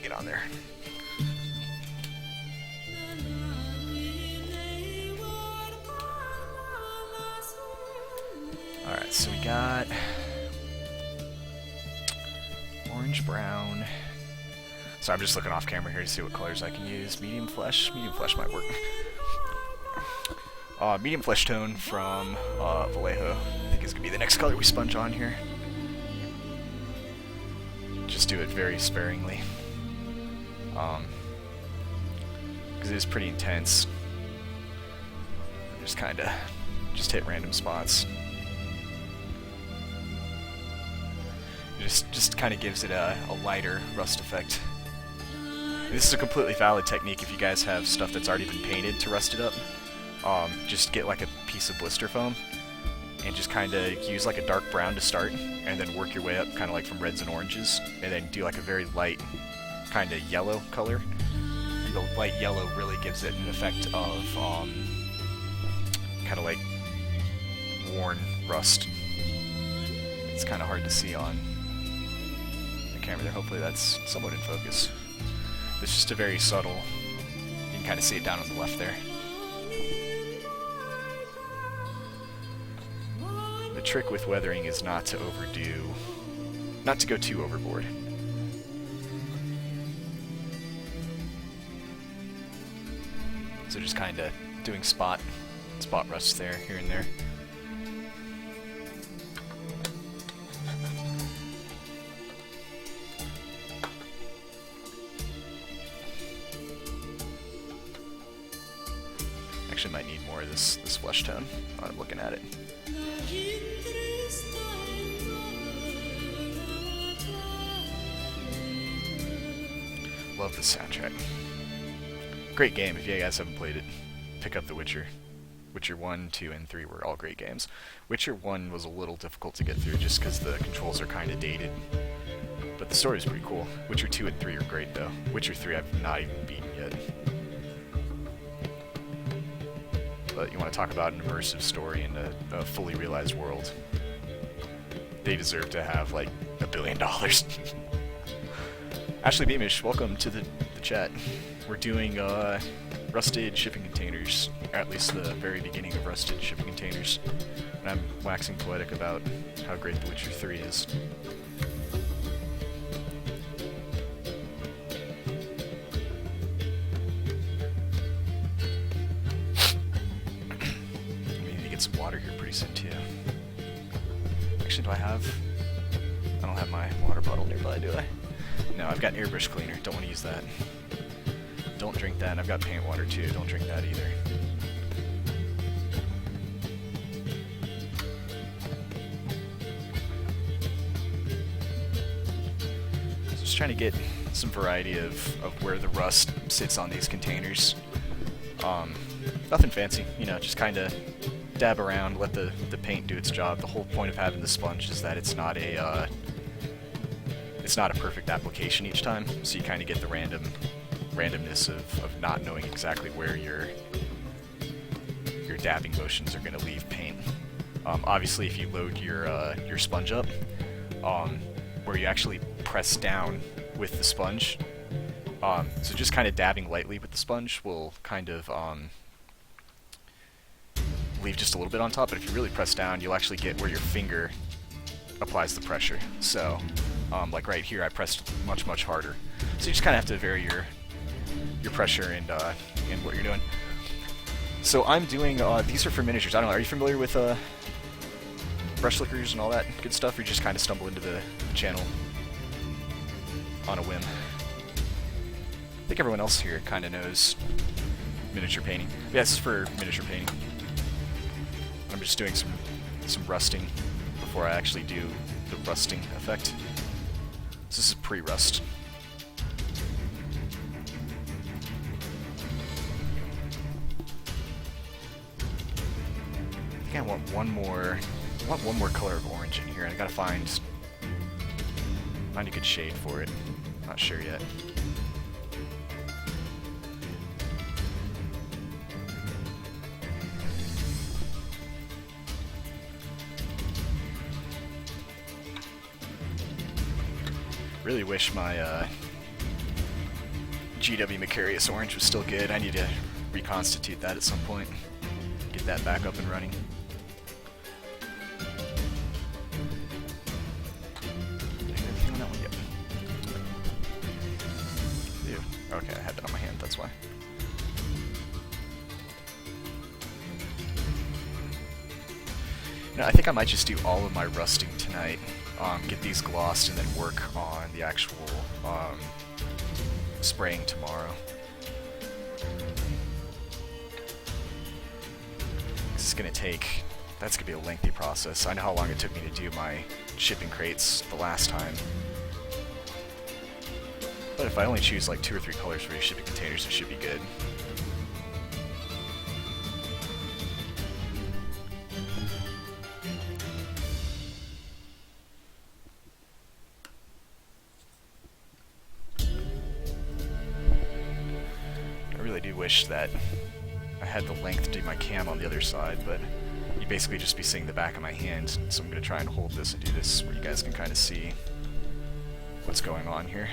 Get on there. Alright, so we got orange, brown. So I'm just looking off camera here to see what colors I can use. Medium flesh might work. Medium flesh tone from Vallejo, I think is going to be the next color we sponge on here. Just do it very sparingly. Because it is pretty intense. Just kind of just hit random spots. It just kind of gives it a lighter rust effect. This is a completely valid technique if you guys have stuff that's already been painted to rust it up. Just get like a piece of blister foam and just kind of use like a dark brown to start and then work your way up kind of like from reds and oranges and then do like a very light kind of yellow color. And the light yellow really gives it an effect of kind of like worn rust. It's kind of hard to see on the camera there. Hopefully that's somewhat in focus. It's just a very subtle, you can kind of see it down on the left there. The trick with weathering is not to go too overboard. So just kind of doing spot rusts there, here and there. Actually might need more of this flesh tone while I'm looking at it. Love the soundtrack. Great game. If you guys haven't played it, pick up The Witcher. Witcher 1, 2, and 3 were all great games. Witcher 1 was a little difficult to get through just because the controls are kind of dated. But the story is pretty cool. Witcher 2 and 3 are great though. Witcher 3 I've not even beaten yet. But you want to talk about an immersive story in a fully realized world. They deserve to have like $1 billion. Ashley Beamish, welcome to the chat. We're doing rusted shipping containers, or at least the very beginning of rusted shipping containers. And I'm waxing poetic about how great The Witcher 3 is. Some water here pretty soon too. Actually, do I don't have my water bottle nearby, do I? No, I've got airbrush cleaner. Don't want to use that. Don't drink that. And I've got paint water too. Don't drink that either. Just trying to get some variety of where the rust sits on these containers. Nothing fancy, you know, just kind of dab around, let the paint do its job. The whole point of having the sponge is that it's not a perfect application each time, so you kind of get the randomness of not knowing exactly where your dabbing motions are going to leave paint. Obviously, if you load your sponge up, where you actually press down with the sponge, so just kind of dabbing lightly with the sponge will kind of leave just a little bit on top, but if you really press down, you'll actually get where your finger applies the pressure. So, like right here, I pressed much harder. So you just kind of have to vary your pressure and what you're doing. So I'm doing, these are for miniatures. I don't know, are you familiar with brush lickers and all that good stuff, or you just kind of stumble into the channel on a whim? I think everyone else here kind of knows miniature painting. Yeah, this is for miniature painting. I'm just doing some rusting before I actually do the rusting effect. So this is pre-rust. I think I want one more color of orange in here, and I gotta find a good shade for it. Not sure yet. Really wish my GW Macarius orange was still good. I need to reconstitute that at some point. Get that back up and running. Anything on that one? Yep. Ew. Okay, I had that on my hand, that's why. No, I think I might just do all of my rusting tonight. Get these glossed and then work on the actual spraying tomorrow. This is gonna take, that's gonna be a lengthy process. I know how long it took me to do my shipping crates the last time. But if I only choose like 2 or 3 colors for these shipping containers, it should be good. Wish that I had the length to do my cam on the other side, but you basically just be seeing the back of my hand, so I'm going to try and hold this and do this where you guys can kind of see what's going on here.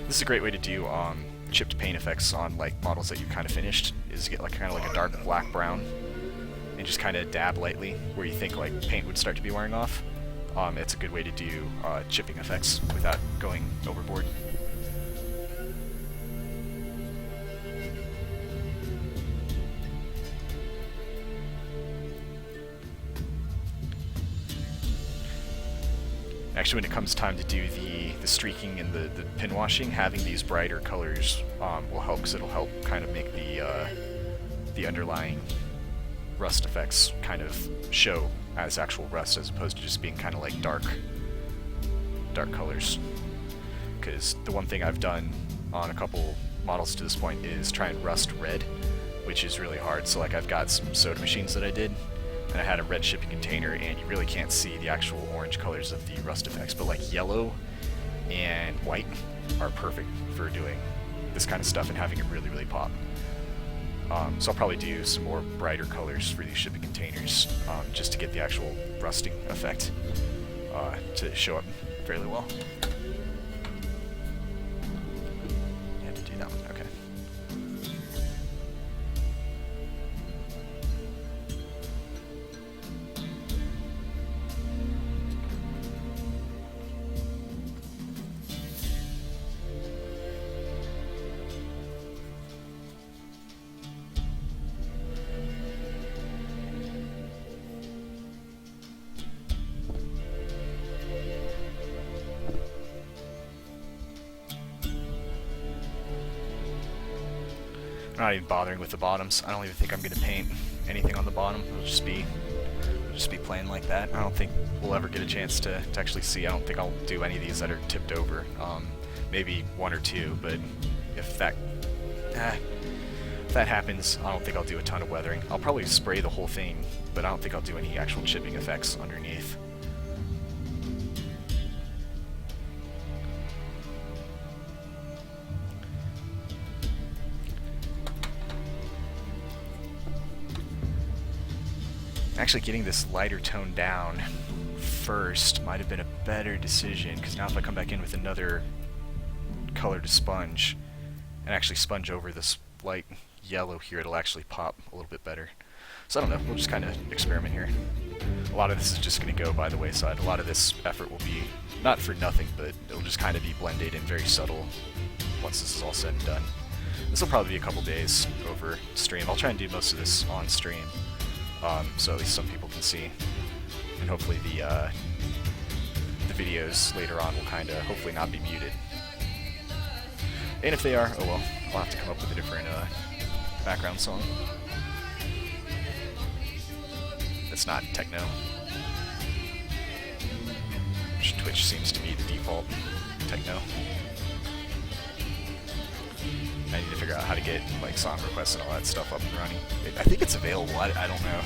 This is a great way to do chipped paint effects on like models that you kind of finished, is get like kind of like a dark black brown and just kind of dab lightly where you think like paint would start to be wearing off. It's a good way to do chipping effects without going overboard. Actually, when it comes time to do the streaking and the pin washing, having these brighter colors will help, because it'll help kind of make the underlying rust effects kind of show as actual rust, as opposed to just being kind of like dark colors. Because the one thing I've done on a couple models to this point is try and rust red, which is really hard. So like I've got some soda machines that I did, and I had a red shipping container, and you really can't see the actual orange colors of the rust effects, but like yellow and white are perfect for doing this kind of stuff and having it really, really pop. So I'll probably do some more brighter colors for these shipping containers, just to get the actual rusting effect to show up fairly well. You had to do that one, okay. I'm not even bothering with the bottoms. I don't even think I'm going to paint anything on the bottom. It'll just be plain like that. I don't think we'll ever get a chance to actually see. I don't think I'll do any of these that are tipped over. Maybe 1 or 2, but if that happens, I don't think I'll do a ton of weathering. I'll probably spray the whole thing, but I don't think I'll do any actual chipping effects underneath. Actually getting this lighter tone down first might have been a better decision, because now if I come back in with another color to sponge and actually sponge over this light yellow here, it'll actually pop a little bit better. So I don't know, we'll just kind of experiment here. A lot of this is just going to go by the wayside. A lot of this effort will be not for nothing, but it'll just kind of be blended and very subtle once this is all said and done. This will probably be a couple days over stream. I'll try and do most of this on stream, so at least some people can see, and hopefully the videos later on will kind of hopefully not be muted. And if they are, oh well, I'll have to come up with a different background song. It's not techno. Which Twitch seems to be the default techno. I need to figure out how to get like song requests and all that stuff up and running. I think it's available. I don't know.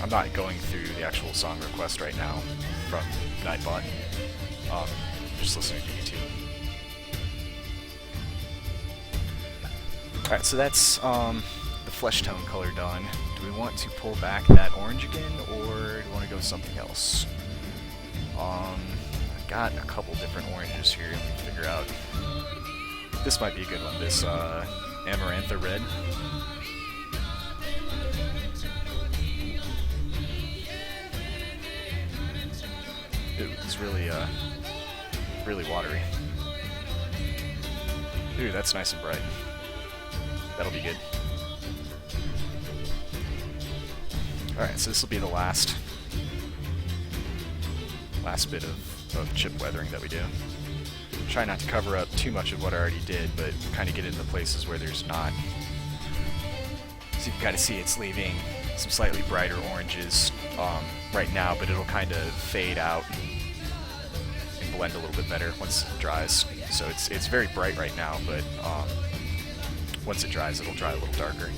I'm not going through the actual song request right now from Nightbot. Just listening to YouTube. Alright, so that's the flesh tone color done. Do we want to pull back that orange again, or do we want to go with something else? I got a couple different oranges here to figure out. This might be a good one, this Amarantha Red. It's really, really watery. Ooh, that's nice and bright. That'll be good. Alright, so this will be the last bit of chip weathering that we do. Try not to cover up too much of what I already did, but kind of get into places where there's not. So you can kind of see it's leaving some slightly brighter oranges right now, but it'll kind of fade out and blend a little bit better once it dries. So it's very bright right now, but once it dries, it'll dry a little darker.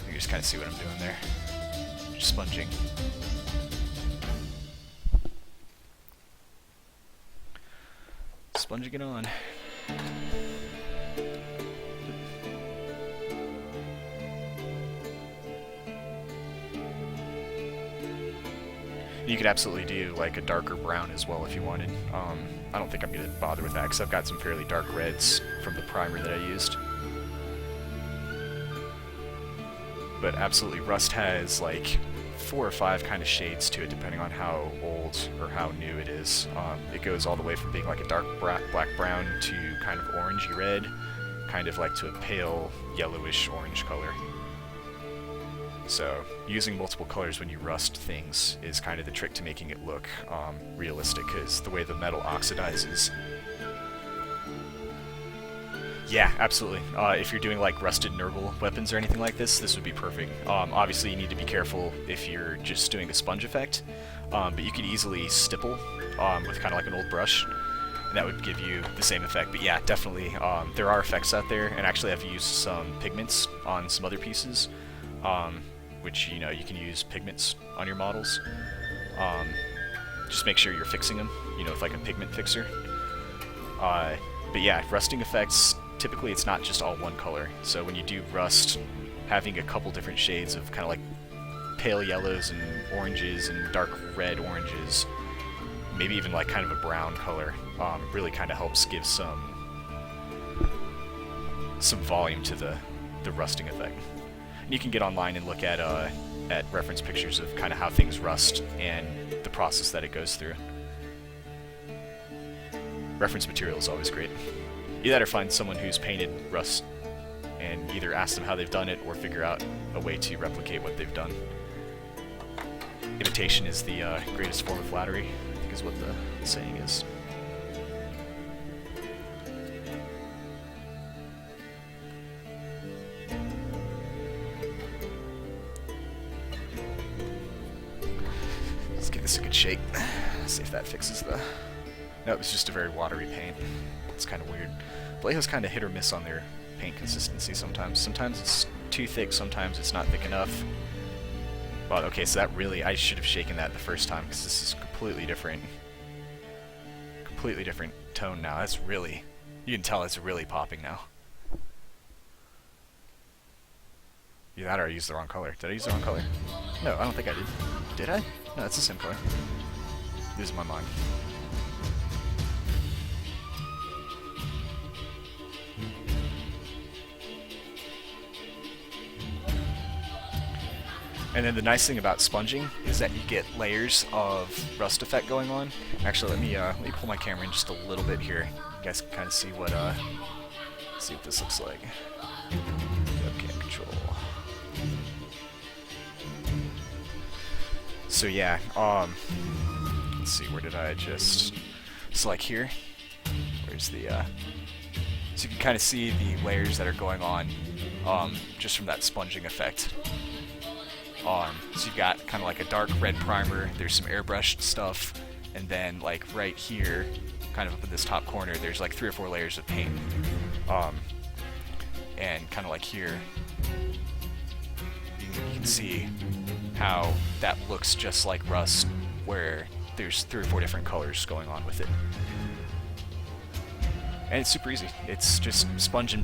You just kind of see what I'm doing there. Just sponging. Sponging it on. You could absolutely do like a darker brown as well if you wanted. I don't think I'm going to bother with that because I've got some fairly dark reds from the primer that I used. But absolutely, Rust has like 4 or 5 kind of shades to it depending on how old or how new it is. It goes all the way from being like a dark black brown to kind of orangey red, kind of like to a pale yellowish orange color. So using multiple colors when you rust things is kind of the trick to making it look realistic, because the way the metal oxidizes. Yeah, absolutely. If you're doing like rusted Nurgle weapons or anything like this, this would be perfect. Obviously you need to be careful if you're just doing a sponge effect, but you could easily stipple with kind of like an old brush, and that would give you the same effect. But yeah, definitely, there are effects out there, and actually I've used some pigments on some other pieces, which, you know, you can use pigments on your models. Just make sure you're fixing them, you know, with like a pigment fixer. But yeah, rusting effects, typically it's not just all one color. So when you do rust, having a couple different shades of kind of like pale yellows and oranges and dark red oranges, maybe even like kind of a brown color, really kind of helps give some volume to the rusting effect. And you can get online and look at reference pictures of kind of how things rust and the process that it goes through. Reference material is always great. You either find someone who's painted rust and either ask them how they've done it or figure out a way to replicate what they've done. Imitation is the greatest form of flattery, I think is what the saying is. Let's give this a good shake. See if that fixes the... No, it's just a very watery paint. It's kind of weird. Vallejo's kind of hit or miss on their paint consistency sometimes. Sometimes it's too thick, sometimes it's not thick enough. But okay, so that really, I should have shaken that the first time, because this is completely different tone now. That's really, you can tell it's really popping now. Either that or I used the wrong color. Did I use the wrong color? No, I don't think I did. Did I? No, it's the same color. Losing my mind. And then the nice thing about sponging is that you get layers of rust effect going on. Actually, let me pull my camera in just a little bit here. You guys can kind of see what this looks like. Webcam control. So yeah, let's see, where did I just? So like here, where's the? So you can kind of see the layers that are going on, just from that sponging effect. So you've got kind of like a dark red primer, there's some airbrushed stuff, and then like right here, kind of up in this top corner, there's like 3 or 4 layers of paint. And kind of like here, you can see how that looks just like rust, where there's 3 or 4 different colors going on with it. And it's super easy. It's just sponge and paint.